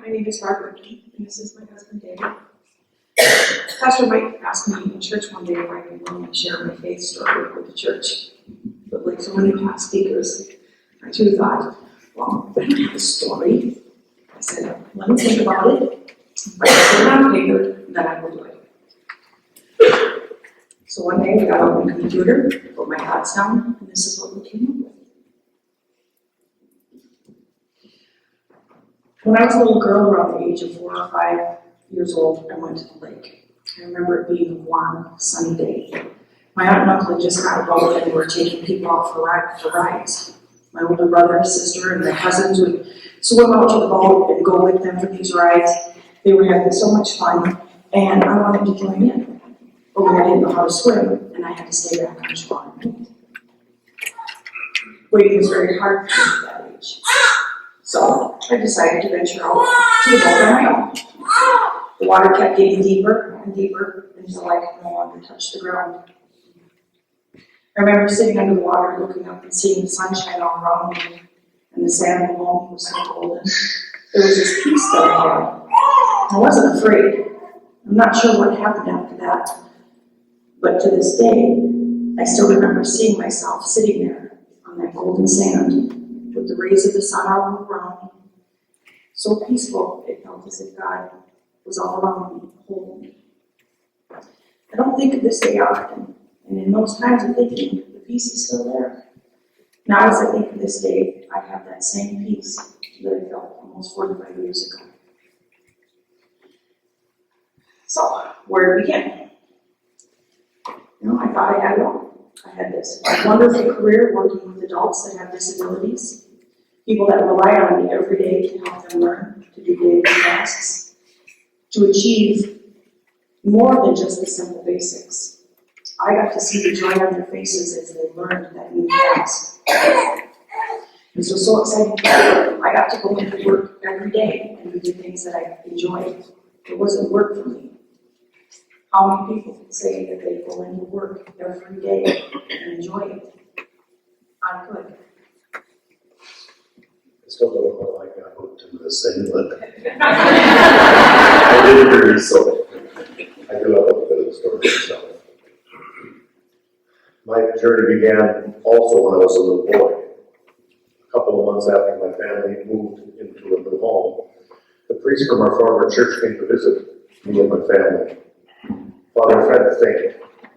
my name is Barb and this is my husband, Dave. Pastor Mike asked me in church one day if I could willing to share my faith story with the church. But like so many past speakers, I too thought, well, I don't have a story. I said, let me think about it. I put it on paper, then I will do it. So one day I got on my computer, put my hats down, and this is what we came up with. When I was a little girl, around the age of 4 or 5 years old, I went to the lake. I remember it being a warm, sunny day. My aunt and uncle had just got a boat and were taking people out for rides. My older brother, sister, and my cousins would swim out to the boat and go with them for these rides. They were having so much fun, and I wanted to join in. But I didn't know how to swim, and I had to stay back on the shore. Waiting was very hard for me at that age. So I decided to venture out to the boat on my own. The water kept getting deeper and deeper until I could no longer touch the ground. I remember sitting under the water, looking up and seeing the sunshine all around me, and the sand below me was so golden. There was this peace that I had. I wasn't afraid. I'm not sure what happened after that, but to this day, I still remember seeing myself sitting there on that golden sand with the rays of the sun all around me. So peaceful, it felt as if God was all around me, holding me. I don't think of this day often, and in those times of thinking, the peace is still there. Now as I think of this day, I have that same peace that I felt almost 45 years ago. So, where to begin? I thought I had it all. I had this wonderful career working with adults that have disabilities, people that rely on me every day to help them learn to do daily tasks, to achieve more than just the simple basics. I got to see the joy on their faces as they learned that new task. This was so exciting. I got to go into work every day and do the things that I enjoyed. It wasn't work for me. How many people can say that they go into work every day and enjoy it? I could. I still don't know how I got hooked into this thing, but I did agree, so I do have a bit of the story myself. My journey began also when I was a little boy. A couple of months after my family moved into a new home, the priest from our former church came to visit me and my family. Father Fred Fink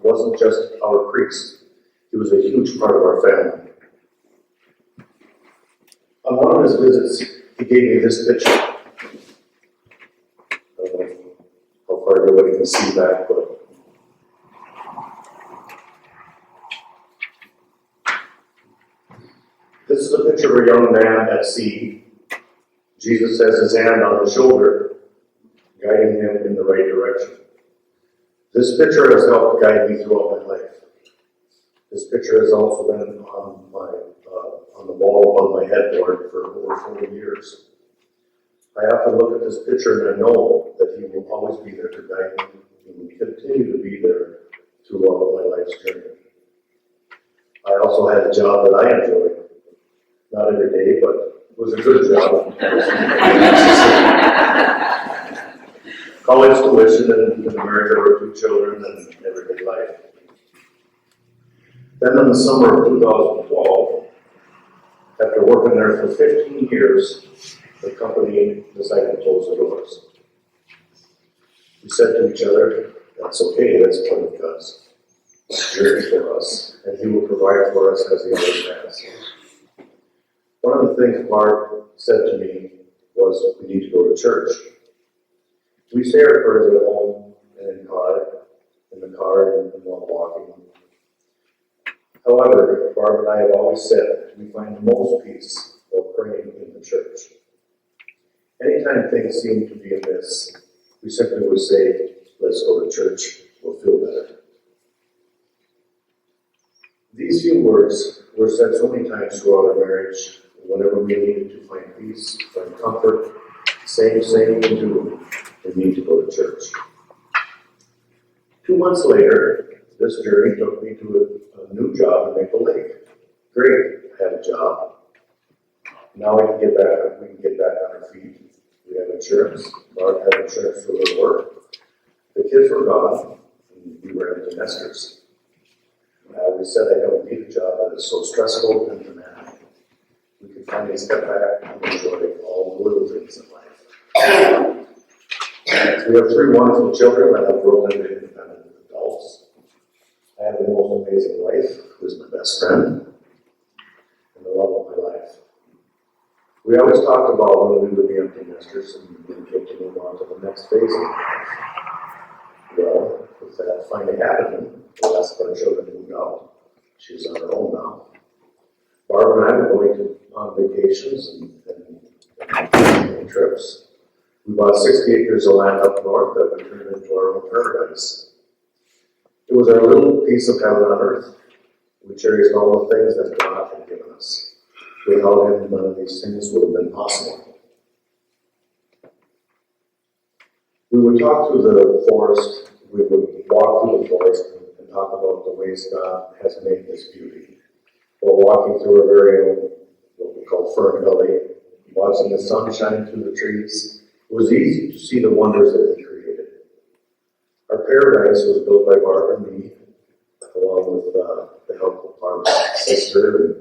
wasn't just our priest, he was a huge part of our family. On one of his visits, he gave me this picture. I don't know how far everybody can see that, but this is a picture of a young man at sea. Jesus has his hand on his shoulder, guiding him in the right direction. This picture has helped guide me throughout my life. This picture has also been on the wall above my headboard for over 40 years. I often look at this picture and I know that he will always be there to guide me. He will continue to be there throughout my life's journey. I also had a job that I enjoyed. Not every day, but it was a good job. College tuition and marriage over 2 children and everyday life. Then in the summer of 2012, after working there for 15 years, the company decided to close the doors. We said to each other, that's okay, that's part of God's journey for us, and He will provide for us as He always has. One of the things Barb said to me was, we need to go to church. We say our prayers at home and in the car and while walking. However, Barb and I have always said we find the most peace while praying in the church. Anytime things seem to be amiss, we simply would say, let's go to church, we'll feel better. These few words were said so many times throughout our marriage, whenever we needed to find peace, find comfort, saying and doing, we need to go to church. 2 months later, this journey took me to a new job in Maple Lake. Great, I had a job. Now we can get back on our feet. We We had insurance. Barb had insurance for her work. The kids were gone, and we were empty nesters. We said I don't need a job that is so stressful and demanding. We could finally step back and enjoy all the little things in life. We have 3 wonderful children that have grown into independent adults. I have the most amazing wife, who is my best friend, and the love of my life. We always talked about when we would be empty nesters and we would get to move on to the next phase of life. Well, with that finally happening, the last of our children moved out. She's on her own now. Barb and I were going on vacations and trips. We bought 60 acres of land up north that we turned into our own paradise. It was our little piece of heaven on earth. We cherished all the things that God had given us. Without Him, none of these things would have been possible. We would talk through the forest. We would walk through the forest and talk about the ways God has made this beauty. While walking through a very own, what we call Fern Gully, watching the sun shine through the trees, it was easy to see the wonders that He created. Our paradise was built by Barb and me, along with the help of Barb's sister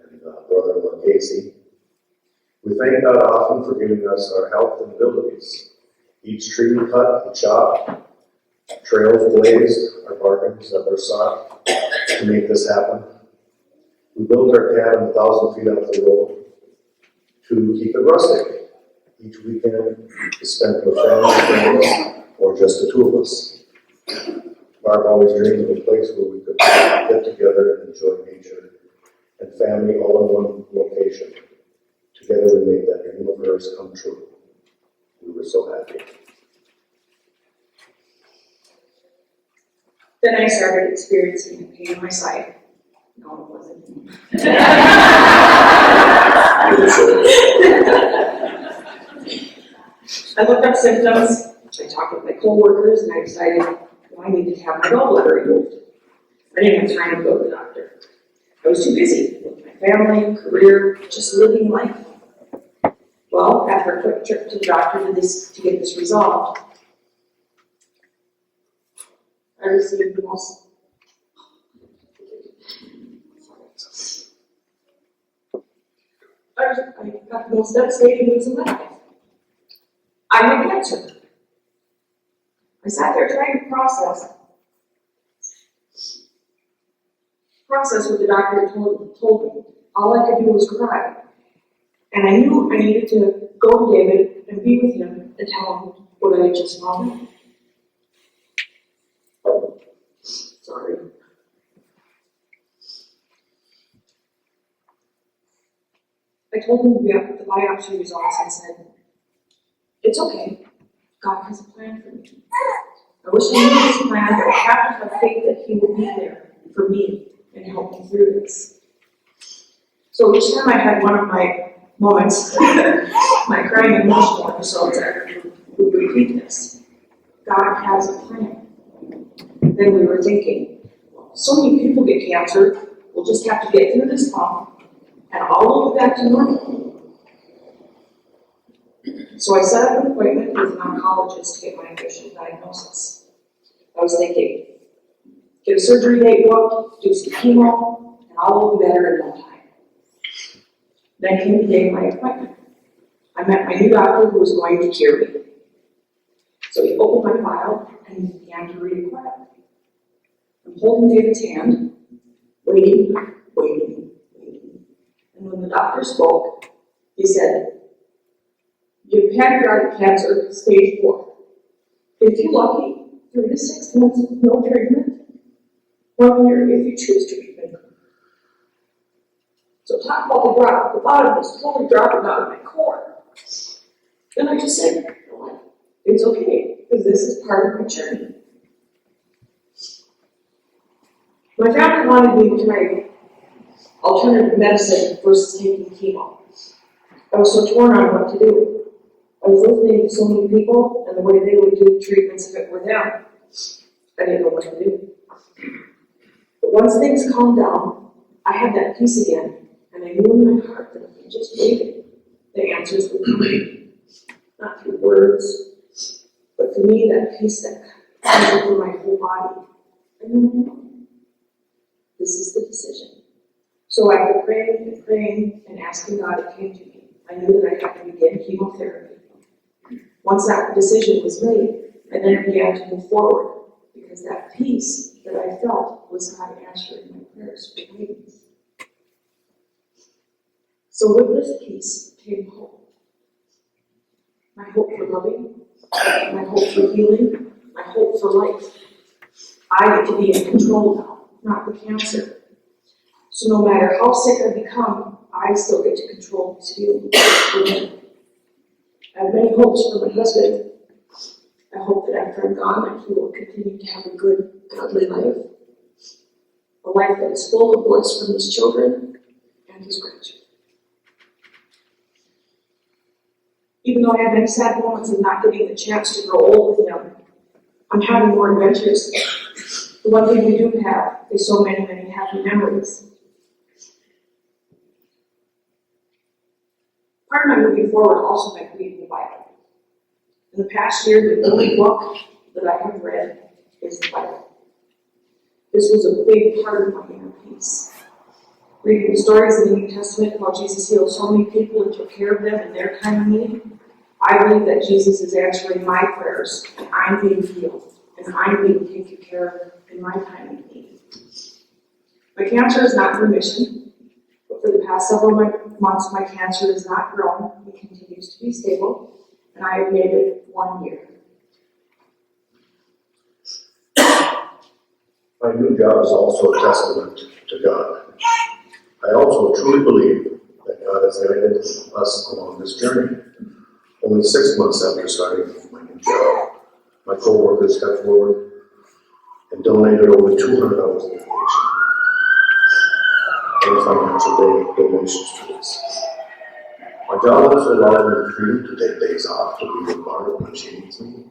and brother-in-law Casey. We thank God often for giving us our health and abilities. Each tree we cut and chopped, trails blazed, our bargains that were sought to make this happen. We built our cabin 1,000 feet up the road to keep it rustic. Each weekend is spent with family, friends, or just the 2 of us. Barb always dreamed of a place where we could get together and enjoy nature and family all in one location. Together we made that dream of hers come true. We were so happy. Then I started experiencing a pain in my side. No, it wasn't. I looked up symptoms, I talked with my coworkers, and I decided, well, I needed to have my gallbladder removed. I didn't have time to go to the doctor. I was too busy with my family, career, just living life. Well, after a quick trip to the doctor to get this resolved, I received the most I got the most devastating news of my life. I had cancer. I sat there trying to process what the doctor told me. All I could do was cry. And I knew I needed to go to David and be with him and tell him what I had just found out. Sorry. I told him the biopsy results and said, it's okay. God has a plan for me. I wish I knew His plan, but I have to have faith that He will be there for me and help me through this. So each time I had one of my moments, my crying emotional episodes, I would repeat this. God has a plan. Then we were thinking, so many people get cancer, we'll just have to get through this bump and all will go back to normal. So I set up an appointment with an oncologist to get my official diagnosis. I was thinking, get a surgery date booked, do some chemo, and all will be better in no time. Then came the day of my appointment. I met my new doctor who was going to cure me. So he opened my file and he began to read it quietly. I'm holding David's hand, waiting. And when the doctor spoke, he said, you have pancreatic cancer, stage 4. If you're lucky, 3 to 6 months with no treatment, 1 year if you choose treatment. So talk about the drop. The bottom was totally dropping out of my core. Then I just said, it's okay, because this is part of my journey. My family wanted me to try alternative medicine versus taking chemo. I was so torn on what to do. I was listening to so many people and the way they would do treatments if it were them. I didn't know what to do. But once things calmed down, I had that peace again, and I knew in my heart that if I just waited, the answers would come. birds. But for me, that peace that comes over my whole body, I know this is the decision. So after praying, and asking God, it came to me. I knew that I had to begin chemotherapy. Once that decision was made, I then began to move forward, because that peace that I felt was God answering my prayers for guidance. So with this peace came hope. My hope for loving, my hope for healing, my hope for life. I get to be in control now, not the cancer. So no matter how sick I become, I still get to control his healing. I have many hopes for my husband. I hope that after I'm gone, that he will continue to have a good, godly life. A life that is full of bliss from his children and his grandchildren. Even though I have many sad moments of not getting the chance to grow old with him, I'm having more adventures. The one thing we do have is so many, many happy memories. Part of my moving forward also meant reading the Bible. In the past year, the only book that I have read is the Bible. This was a big part of my inner peace. Reading the stories in the New Testament about Jesus healed so many people and took care of them in their time of need, I believe that Jesus is answering my prayers, and I'm being healed, and I'm being taken care of in my time of need. My cancer is not in remission, but for the past several months, my cancer has not grown. It continues to be stable, and I have made it 1 year. My new job is also a testament to God. I also truly believe that God has guided us along this journey. Only 6 months after starting my new job, my co-workers stepped forward and donated over 200 hours of vacation and financial donations to this. My job also allowed me the freedom to take days off to be with Barb when she needs me,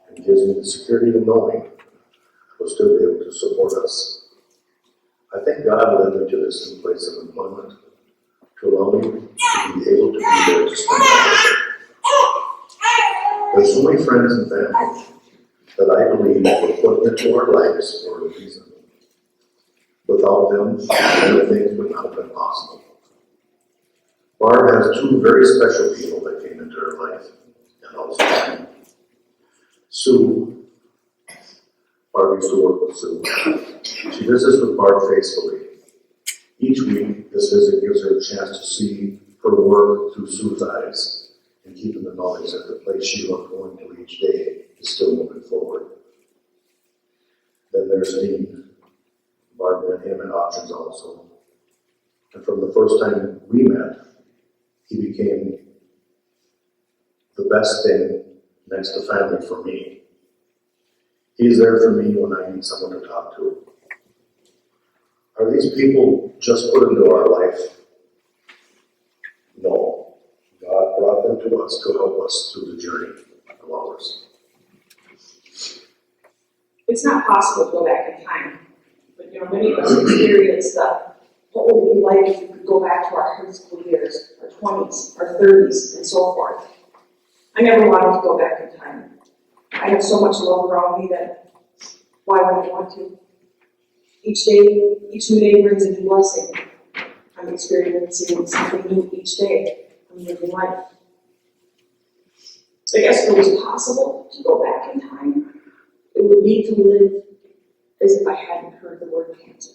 and gives me the security of knowing I will still be able to support us. I thank God led me to this new place of employment to allow me to be able to be there to spend time with them. There's so many friends and family that I believe were put into our lives for a reason. Without them, many things would not have been possible. Barb has 2 very special people that came into her life, and also me. Sue. Barb used to work with Sue. She visits with Barb faithfully. Each week, this visit gives her a chance to see her work through Sue's eyes, and keeping the knowledge that the place she loved going to each day is still moving forward. Then there's Dean. Barb met him at auctions also. And from the first time we met, he became the best thing next to family for me. He's there for me when I need someone to talk to. Are these people just put into our life? No. God brought them to us to help us through the journey of ours. It's not possible to go back in time, but many of us experience what would it be like if we could go back to our high school years, our 20s, our 30s, and so forth. I never wanted to go back in time. I have so much love around me that why would I want to? Each new day brings a new blessing. I'm experiencing something new each day. I'm living life. I guess if it was possible to go back in time, it would be to live as if I hadn't heard the word cancer.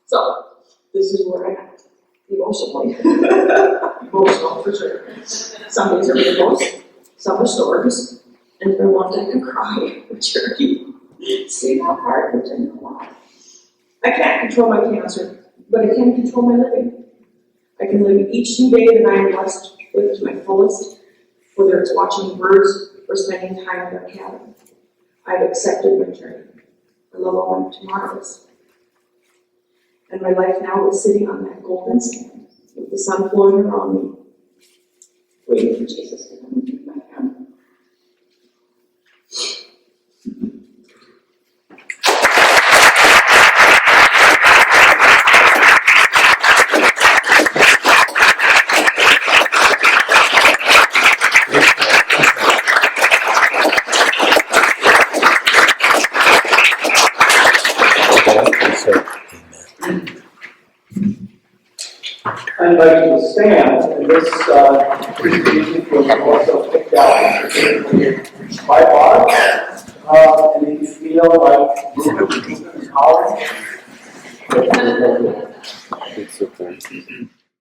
So, this is where I'm at, emotionally. Emotional, for sure. Some days are rainbows, some are storms, and there are ones I can cry, which are you. See that part, which I know why. I can't control my cancer, but I can control my living. I can live each new day that I am blessed with to my fullest, whether it's watching the birds or spending time in our cabin. I've accepted my journey. I love all my tomorrows. And my life now is sitting on that golden sand with the sun flowing around me, waiting for Jesus to come and take my hand. invite you to stand, and this music was also picked out by Barb. And if you feel like moving college, It's okay.